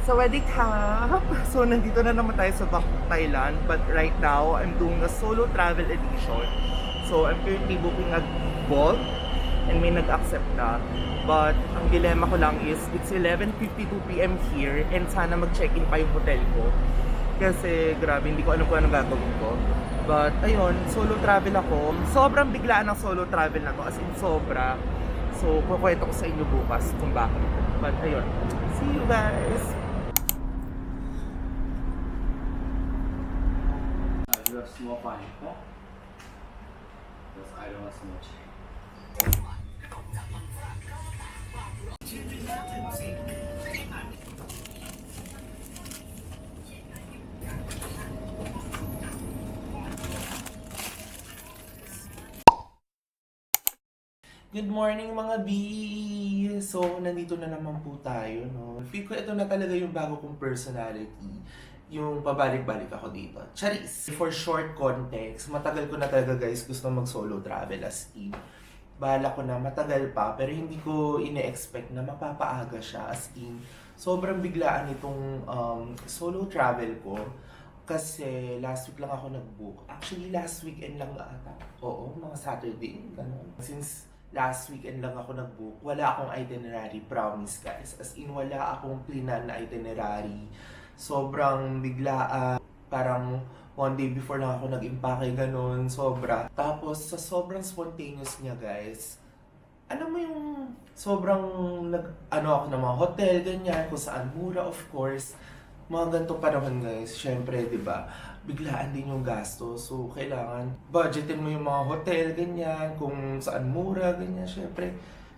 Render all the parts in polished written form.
Sawadee Krap! So, nandito na naman tayo sa Bangkok, Thailand. But right now, I'm doing a solo travel edition. So, I'm currently booking a Bolt and may nag-accept na. But, ang dilemma ko lang is, it's 11:52 PM here and sana mag-check-in pa yung hotel ko. Kasi, grabe, hindi ko alam kung anong gagawin ko. But, ayun, solo travel ako. Sobrang biglaan ng solo travel na to, as in sobra. So, kukwento ko sa inyo bukas kung bakit. But, ayun, see you guys! You have small pineapple? Because I don't want small chicken. Good morning mga B! So, nandito na naman po tayo, no? Feel ko ito na talaga yung bago kong personality. Yung pabalik-balik ako dito. Charis! For short context, matagal ko na talaga guys gusto mag-solo travel as in. Bahala ko na matagal pa, pero hindi ko ine-expect na mapapaaga siya as in. Sobrang biglaan itong solo travel ko. Kasi last week lang ako nag-book. Actually, last weekend lang ata. Oo, mga Saturday. Ganun. Since last weekend lang ako nag-book, wala akong itinerary, promise guys. As in, wala akong plinan na itinerary. Sobrang biglaan. Parang one day before lang ako nag-impake, ganun. Sobra. Tapos, sa sobrang spontaneous niya guys, ano mo yung sobrang ako ng mga hotel, ganyan, kung saan mura, of course. Mga ganitong panahon guys, syempre, di ba, biglaan din yung gasto. So, kailangan budgetin mo yung mga hotel, ganyan, kung saan mura, ganyan, syempre.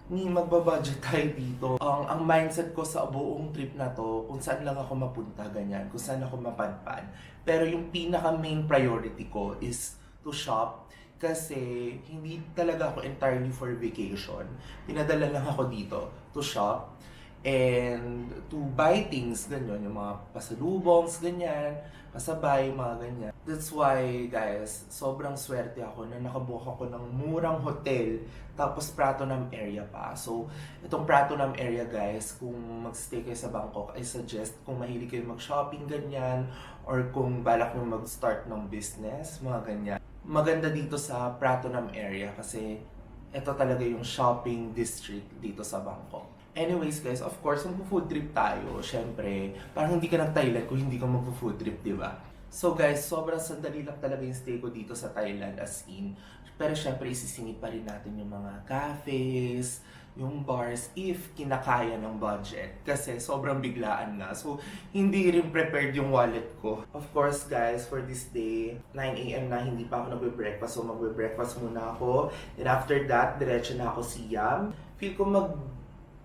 Ni magbabudget tayo dito. Ang mindset ko sa buong trip na to, kung saan lang ako mapunta, ganyan, kung saan ako mapadpad. Pero yung pinaka main priority ko is to shop. Kasi hindi talaga ako entirely for vacation. Pinadala lang ako dito to shop and to buy things, ganyan, yung mga pasalubongs, ganyan, pasabay, mga ganyan. That's why, guys, sobrang swerte ako na nakabook ako ng murang hotel, tapos Pratunam area pa. So, itong Pratunam area, guys, kung magstay kayo sa Bangkok, I suggest kung mahilig kayo mag-shopping, ganyan, or kung balak nyo mag-start ng business, mga ganyan. Maganda dito sa Pratunam area kasi ito talaga yung shopping district dito sa Bangkok. Anyways guys, of course, mag-food trip tayo. Syempre, parang hindi ka nag-Thailand kung hindi ka mag-food trip, di ba? So guys, sobrang sandali lang talaga yung stay ko dito sa Thailand as in. Pero syempre, isisingit pa rin natin yung mga cafes, yung bars, if kinakaya ng budget. Kasi sobrang biglaan nga. So, hindi rin prepared yung wallet ko. Of course guys, for this day, 9 AM na, hindi pa ako nagbe-breakfast. So, magbe-breakfast muna ako. Then after that, diretso na ako Siam. Feel ko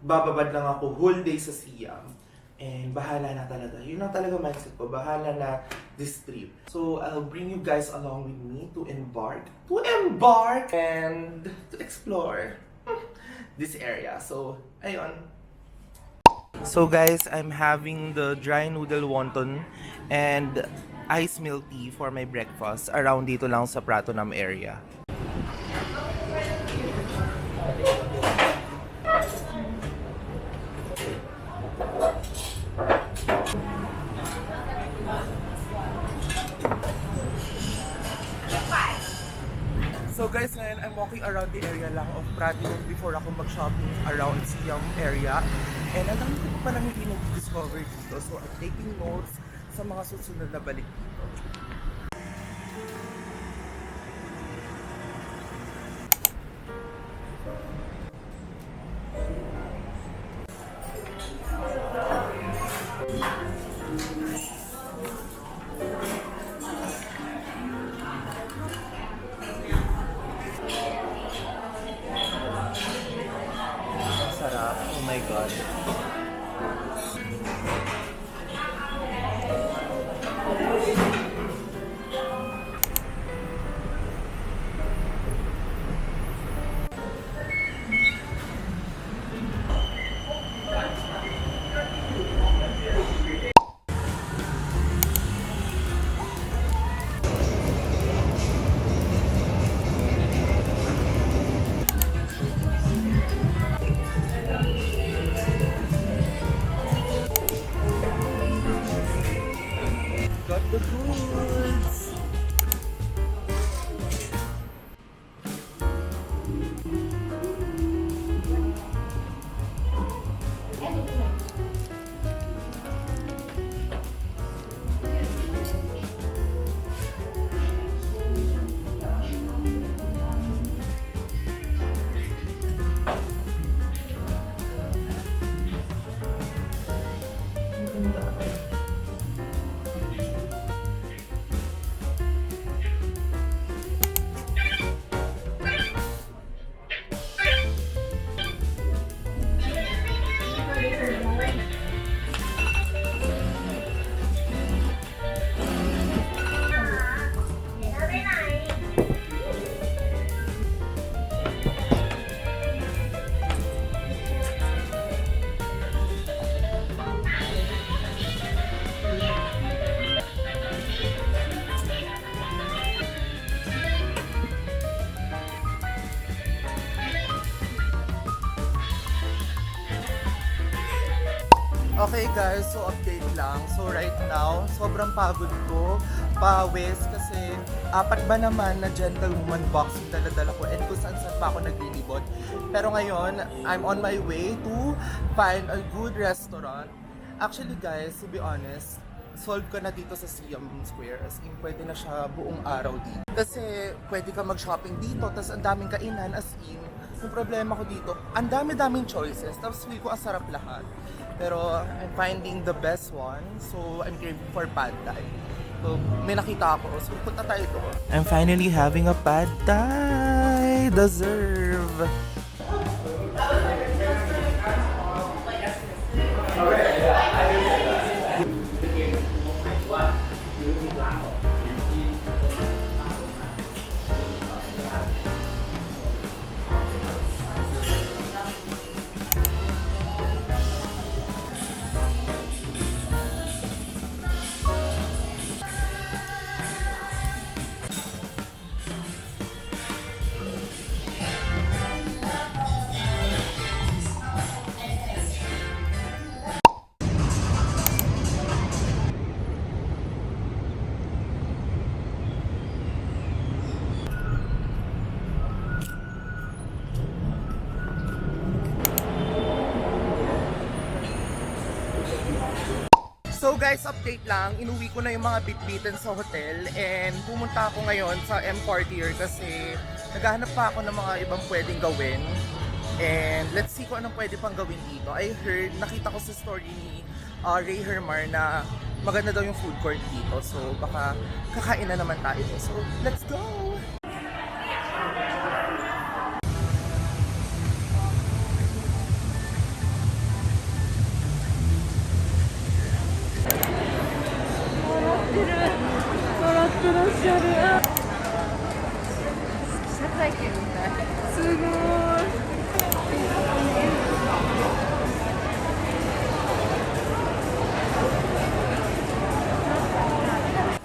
bababad lang ako whole day sa Siam. And bahala na talaga. Yun lang talaga mindset ko. Bahala na this trip. So, I'll bring you guys along with me to embark and to explore this area. So, ayun. So guys, I'm having the dry noodle wonton and ice milk tea for my breakfast around dito lang sa Pratunam area. So guys, ngayon I'm walking around the area lang of Pratunam before ako mag-shopping around Siam area. And ang dami ko pa lang hindi nag-discover dito. So I'm taking notes sa mga susunod na balik dito. Sarap. Oh my God. Okay guys, so update lang. So right now, sobrang pagod ko. Pawis kasi apat ba naman na gentlewoman boxing dala-dala ko and kung saan-saan pa ako naglilibot. Pero ngayon, I'm on my way to find a good restaurant. Actually guys, to be honest, solve ko na dito sa Siam Square. As in, pwede na siya buong araw dito. Kasi pwede ka mag-shopping dito, tapos ang daming kainan. As in, yung problema ko dito, ang dami-daming choices. Tapos feel ko ang sarap lahat. Pero I'm finding the best one. So I'm craving for pad thai. So may nakita ako. So punta tayo doon. I'm finally having a pad thai. Deserve. So guys, update lang. Inuwi ko na yung mga bitbitan sa hotel and pumunta ako ngayon sa M Quartier kasi naghahanap pa ako ng mga ibang pwedeng gawin. And let's see kung anong pwede pang gawin dito. I heard, nakita ko sa story ni Ray Hermar na maganda daw yung food court dito. So baka kakain na naman tayo. So let's go!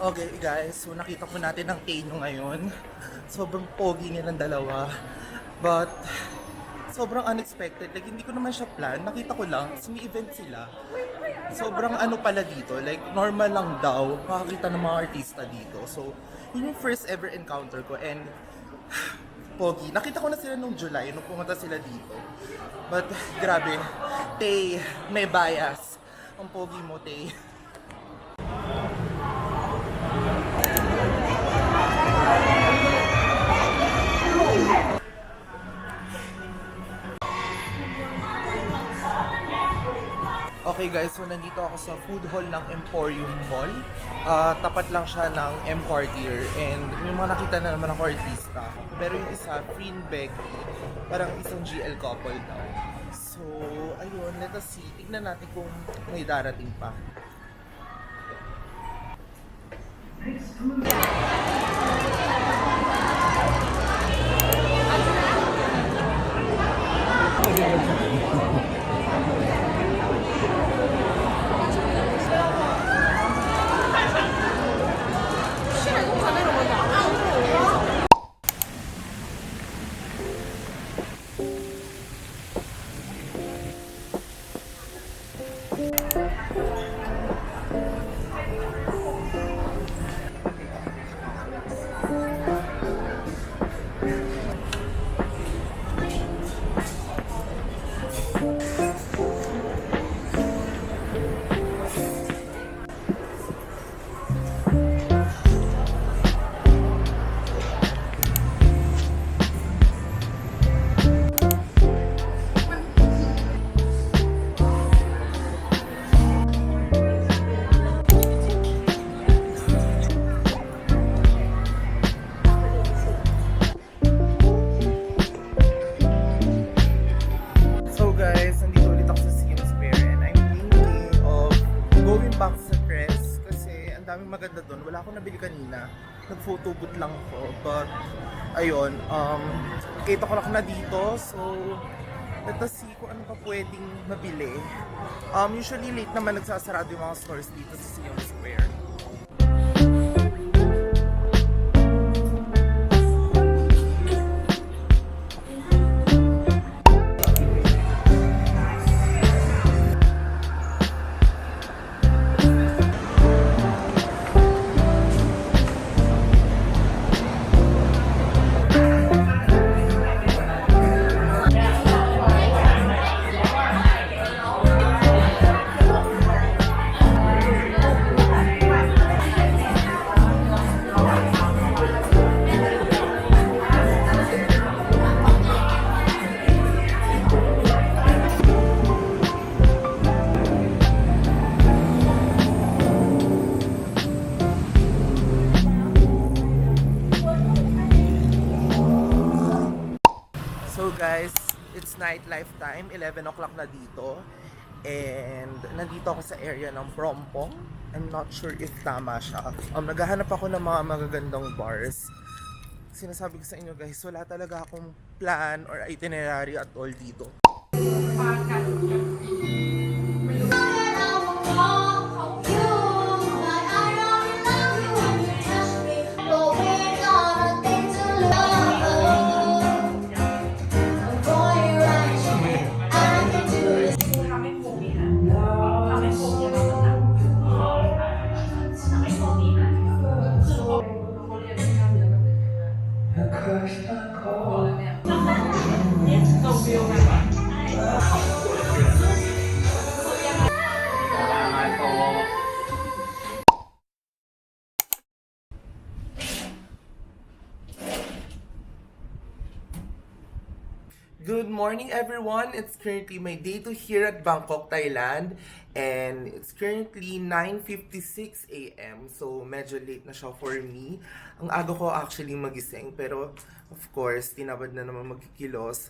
Okay guys, so nakita po natin ang Tenyo ngayon. Sobrang pogi nilang dalawa. But sobrang unexpected. Like hindi ko naman siya plan. Nakita ko lang, may event sila. Sobrang ano pala dito, like normal lang daw makakita ng mga artista dito. So yun yung first ever encounter ko and pogi. Nakita ko na sila nung July nung pumunta sila dito. But grabe, Tay, may bias. Ang pogi mo, Tay. Okay guys, so nandito ako sa food hall ng Emporium Mall. Tapat lang siya ng M Quartier and yung mga nakita na naman ako artista. Pero yung isa, Freen Becky, parang isang GL couple daw. So, ayun, let us see. Tignan natin kung may darating pa. Maganda doon. Wala akong nabili kanina. Nag-photo booth lang ako. But, ayun. Kita ko lang na dito. So, let us see kung ano pa pwedeng mabili. Usually, late naman nagsasarado yung mga stores dito sa Siam Square. It's nightlife time, 11 o'clock na dito. And nandito ako sa area ng Prompong. I'm not sure if tama siya. Naghahanap ako ng mga magagandang bars. Sinasabi ko sa inyo guys, wala talaga akong plan or itinerary at all dito. Salamat po. Good morning everyone! It's currently my day 2 here at Bangkok, Thailand. And it's currently 9:56 a.m. So medyo late na siya for me. Ang aga ko actually magising pero of course tinabad na naman magkikilos.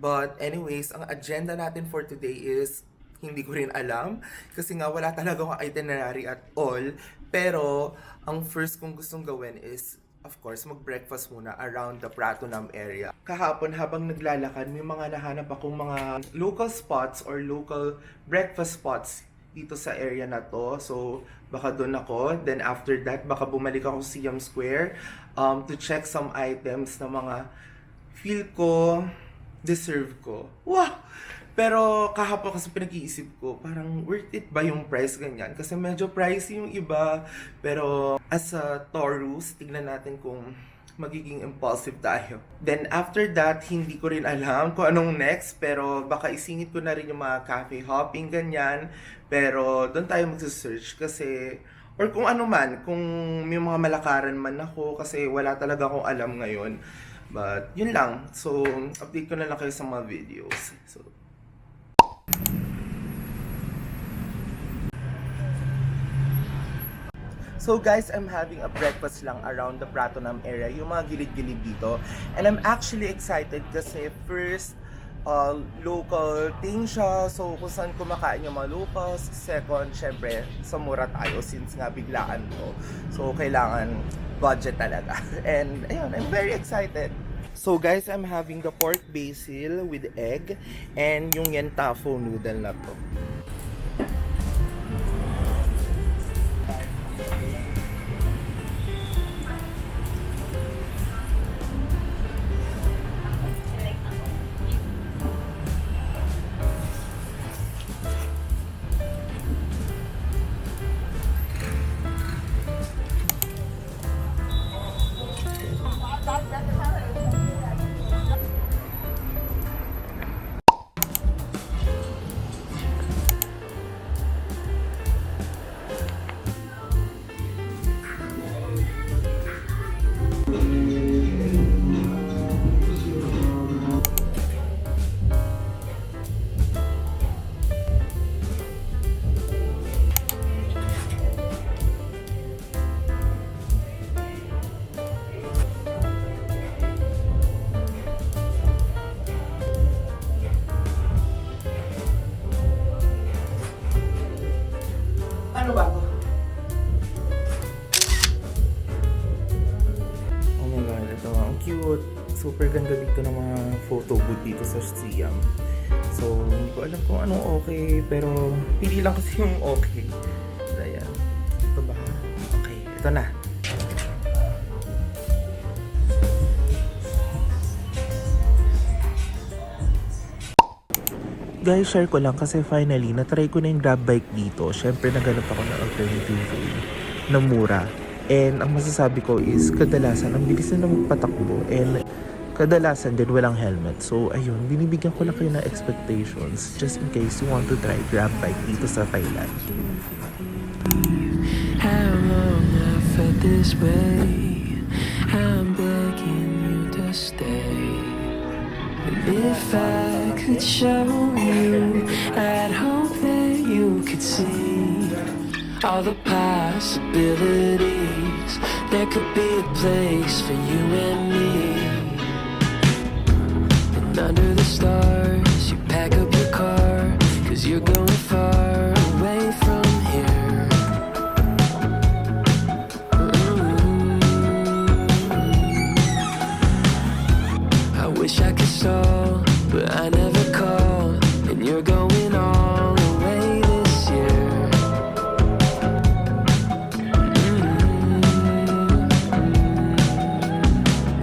But anyways, ang agenda natin for today is hindi ko rin alam kasi nga wala talaga akong itinerary at all. Pero ang first kong gustong gawin is of course, mag-breakfast muna around the Pratunam area. Kahapon, habang naglalakad, may mga nahanap akong mga local spots or local breakfast spots dito sa area na to. So, baka doon ako. Then after that, baka bumalik ako sa Siam Square to check some items na mga feel ko, deserve ko. Wow! Pero kahapon kasi pinag-iisip ko, parang worth it ba yung price ganyan? Kasi medyo pricey yung iba. Pero as a Taurus, tignan natin kung magiging impulsive tayo. Then after that, hindi ko rin alam kung anong next. Pero baka isingit ko na rin yung mga cafe hopping ganyan. Pero doon tayo magsa-search kasi or kung ano man, kung may mga malakaran man ako kasi wala talaga akong alam ngayon. But yun lang. So update ko na lang kayo sa mga videos. So guys, I'm having a breakfast lang around the Pratunam area, yung mga gilid-gilid dito. And I'm actually excited kasi first, local thing siya. So kung saan kumakain yung mga locals. Second, syempre, sa mura tayo since nga biglaan to. So kailangan budget talaga. And ayun, I'm very excited. So guys, I'm having the pork basil with egg and yung yentafo noodle na to. Ano ba to? Oh my god, ito ang cute. Super ganda dito ng mga photo booth dito sa Siam. So, hindi ko alam kung anong okay, pero pili lang kasi yung okay. So, ayan. Ito ba? Okay, ito na. Guys, share ko lang kasi finally, natry ko na yung grab bike dito. Syempre, naghanap ako ng alternative way na mura. And ang masasabi ko is, kadalasan, ang bilis na magpatakbo. And kadalasan din walang helmet. So, ayun, binibigyan ko lang kayo ng expectations just in case you want to try grab bike dito sa Thailand. How long I felt this way, I'm begging you to stay. And if I could show you, I'd hope that you could see all the possibilities. There could be a place for you and me. And under the stars, you pack up your car, 'cause you're going far away from here. I wish I could stall, but I never call, and you're going all the way this year.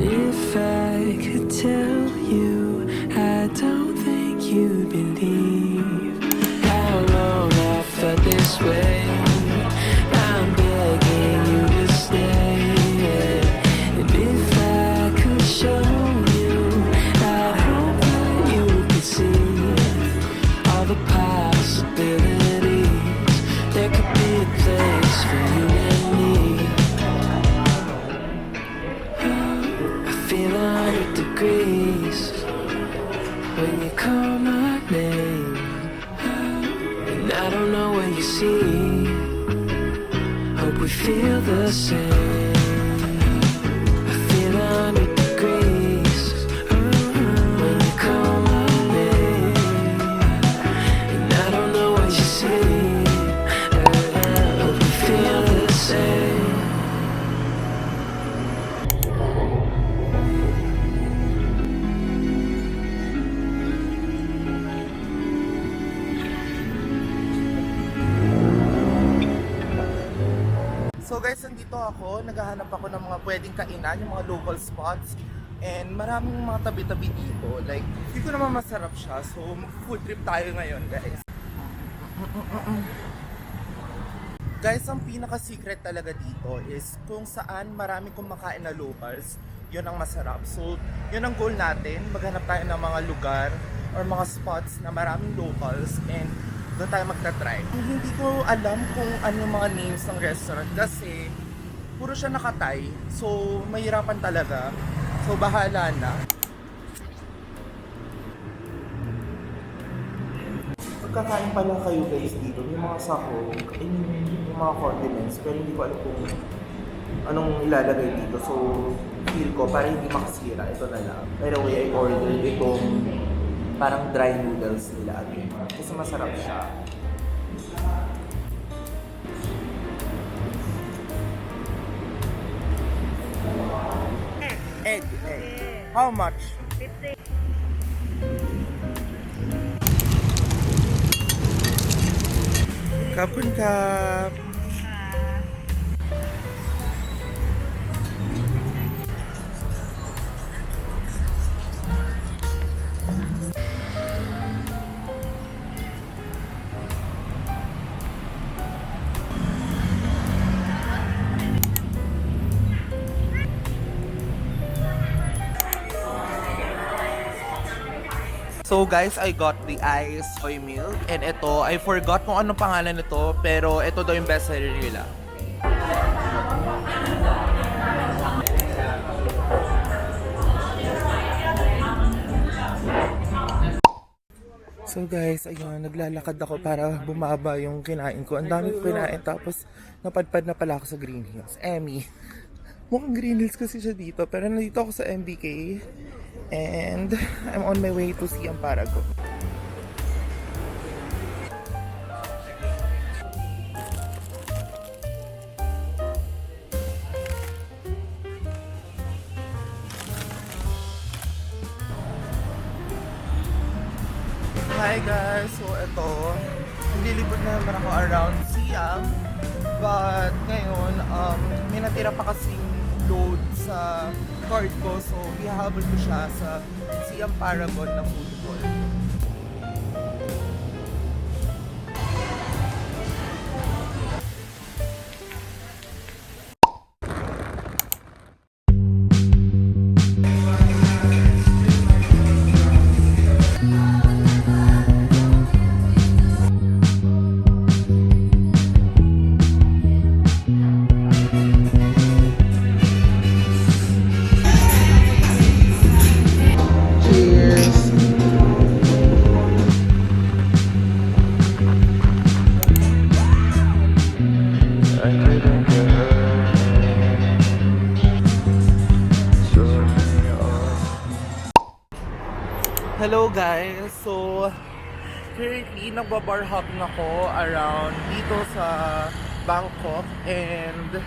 If I could tell you, I don't think you'd believe how long I felt this way. I'm begging you to stay, and if I could show you, I hope that you could see all the possibilities. There could be a place for you and me. I feel 100 degrees when you call my name, and I don't know what you see. Hope we feel the same. I feel 100 degrees when you call my name, and I don't know what you see. Hope we feel the same. So guys, nandito ako, naghahanap ako ng mga pwedeng kainan, yung mga local spots. And maraming mga tabi-tabi dito. Like, hindi ko naman masarap siya. So, mag-food trip tayo ngayon, guys. Guys, ang pinaka-secret talaga dito is kung saan marami kumakain na locals, yun ang masarap. So, yun ang goal natin. Maghanap tayo ng mga lugar or mga spots na maraming locals and doon tayo magta-try. Hindi ko alam kung ano yung mga names ng restaurant kasi puro siya nakatay. So, mahirapan talaga. So, bahala na. Pagkakain pala kayo guys dito, yung mga sako, yung mga condiments, pero hindi ko alam kung anong ilalagay dito. So, feel ko, para hindi makasira, ito na lang. By the way, I ordered itong parang dry noodles nila again. Kasi masarap siya. Egg. How much? 50. Kapun kap. So guys, I got the ice soy milk and ito, I forgot kung anong pangalan nito pero ito daw yung best seller nila. So guys, ayun, naglalakad ako para bumaba yung kinain ko. Ang dami ko kinain tapos napadpad na pala ako sa Green Hills. Emmy, mukhang Green Hills kasi siya dito pero nandito ako sa MBK. And I'm on my way to Siam Paragon. Hi guys! So ito, nililibot na naman ako around Siam. But ngayon, may natira pa kasing load sa card ko. So, ihahabol ko siya sa Siam Paragon na food court. Hello guys! So, currently nagbabar hopping ako around dito sa Bangkok, and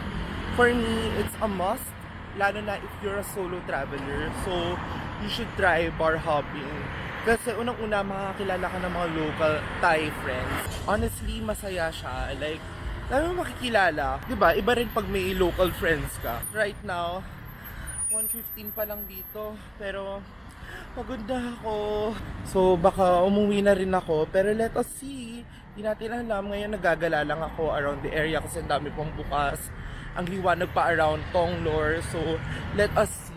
for me, it's a must, lalo na if you're a solo traveler. So, you should try bar hopping. Kasi unang-una makakilala ka ng mga local Thai friends. Honestly, masaya siya. Like, dami mo makikilala. Diba? Iba rin pag may local friends ka. Right now, 1:15 pa lang dito. Pero, pagod na ako. So, baka umuwi na rin ako. Pero let us see. Hindi natin alam. Ngayon, nagagala lang ako around the area kasi ang dami pong bukas. Ang liwanag pa around Tonglor. So, let us see.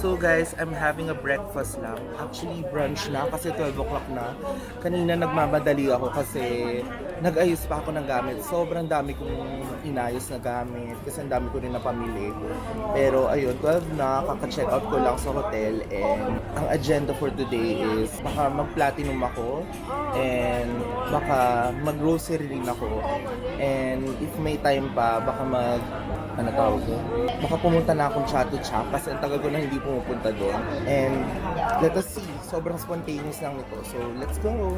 So guys, I'm having a breakfast lang. Actually, brunch na kasi 12 o'clock na. Kanina nagmamadali ako kasi nag-ayos pa ako ng gamit. Sobrang dami kong inayos na gamit kasi ang dami ko rin napamili. Pero ayun, 12 na, kaka-check out ko lang sa hotel, and ang agenda for today is baka mag-platinum ako and baka mag-grocery rin ako. And if may time pa, baka ano tawag ko? Baka pumunta na akong Chato Chap kasi ang tagal ko na hindi pumupunta doon. And let us see, sobrang spontaneous lang ito. So let's go!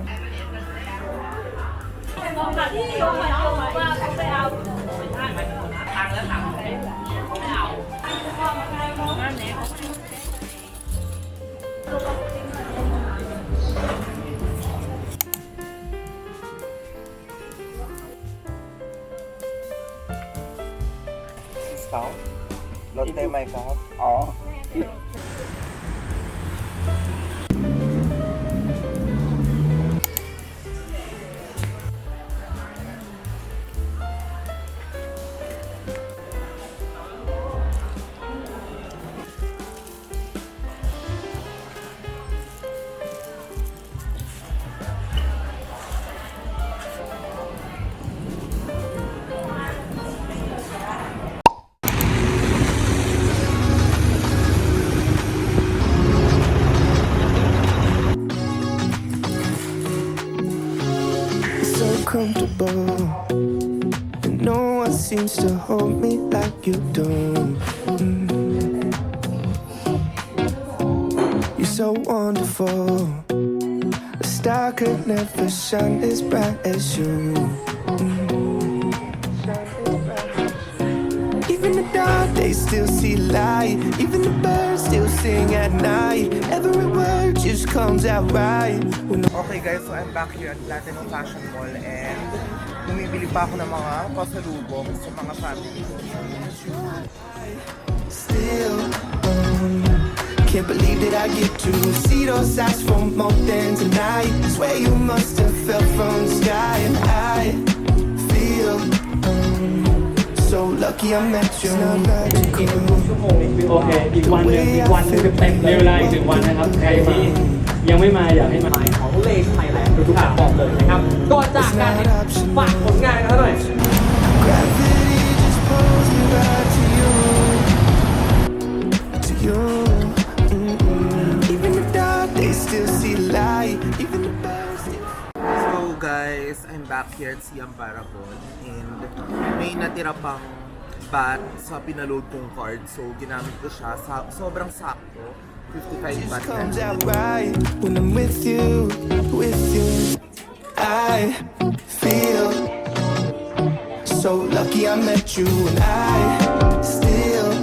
Discount? Lotte may cup? Oo. So comfortable, and no one seems to hold me like you do. You're so wonderful. A star could never shine as bright as you. Even the dark days still see light. Even the birds still sing at night. Every word just comes out right. Okay guys, so I'm back here at Platinum Fashion Mall, and bumibili pa ako ng mga pasalubong sa mga family ko. Still, can't believe that I get to see those eyes for more than tonight. Swear you must have fell from the sky, and I feel so lucky I met you. Not magical. โอเค อีกวันหนึงเต็มเลยเวลาอีก1 วันนะครับ ใครที่ยังไม่มาอยากให้มาของเลขไทยแลนด์ทุกๆแพลตฟอร์มเลยนะครับ ก่อนจากกันฝากผลงานกันหน่อย Gravity just pulls me right to you, to you. Even the dark they still see light. Even the birds still. So guys, I'm back here at Siam Paragon, and may natira pang bat sa pinaload kong card. So ginamit ko siya, sobrang sakto. 55 baht Just comes na. out right when I'm with you, with you. I feel so lucky I met you, and I